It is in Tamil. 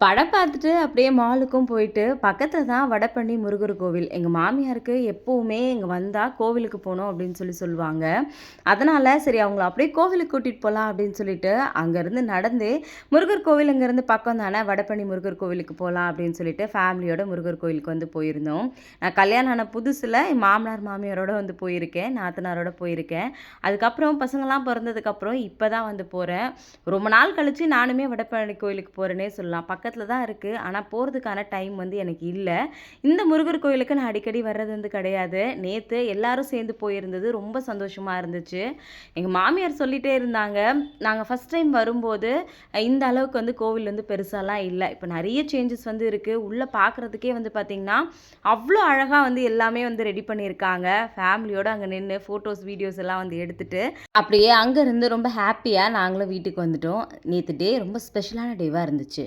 படம் பார்த்துட்டு அப்படியே மாலுக்கும் போயிட்டு, பக்கத்துல தான் வடபழனி முருகர் கோவில். எங்க மாமியாருக்கு எப்பவுமே இங்க வந்தா கோவிலுக்கு போணும் அப்படின்னு சொல்லுவாங்க. அதனால சரி அவங்கள அப்படியே கோவிலுக்கு கூட்டிட்டு போலாம் அப்படின்னு சொல்லிட்டு, அங்கருந்து நடந்தே முருகர் கோவில் இங்கேருந்து பக்கம் தானே, வடபழனி முருகர் கோவிலுக்கு போலாம் அப்படின்னு சொல்லிட்டு ஃபேமிலியோட முருகர் கோவிலுக்கு வந்து போயிருந்தோம். நான் கல்யாணம் ஆன புதுசுல என் மாமனார், மாமியாரோட வந்து போயிருக்கேன். நாத்தனாரோட போயிருக்கேன். அதுக்கப்புறம் பசங்கலாம் பொறந்ததுக்கப்புறம் இப்ப தான் வந்து போறேன். ரொம்ப நாள் கழிச்சு நானுமே வடபழனி கோயிலுக்கு போறேன்னே சொல்லலாம். பக்கத்துல தான் இருக்கு. ஆனா போறதுக்கான டைம் வந்து எனக்கு இல்ல. இந்த முருகர் கோயிலுக்கு நான் அடிக்கடி வர்றது வந்து கிடையாது. நேத்து எல்லாரும் சேர்ந்து போயிருந்தது ரொம்ப சந்தோஷமா இருந்துச்சு. எங்க மாமியார் சொல்லிட்டே இருந்தாங்க, நாங்க ஃபர்ஸ்ட் டைம் வரும்போது இந்த அளவுக்கு வந்து கோவில் வந்து பெருசாலாம் இல்ல. இப்ப நெறைய சேஞ்சஸ் வந்து இருக்கு. உள்ள பார்க்கறதுக்கே வந்து பார்த்தீங்கன்னா, அவ்ளோ அழகா வந்து எல்லாமே வந்து ரெடி பண்ணியிருக்காங்க. ஃபேமிலியோட அங்க நின்னு ஃபோட்டோஸ், வீடியோஸ் எல்லாம் வந்து எடுத்துட்டு, அப்படியே அங்க இருந்து ரொம்ப ஹேப்பியா நாங்களும் வீட்டுக்கு வந்துட்டோம். நேத்து டே ரொம்ப ஸ்பெஷலான டேவா இருந்துச்சு.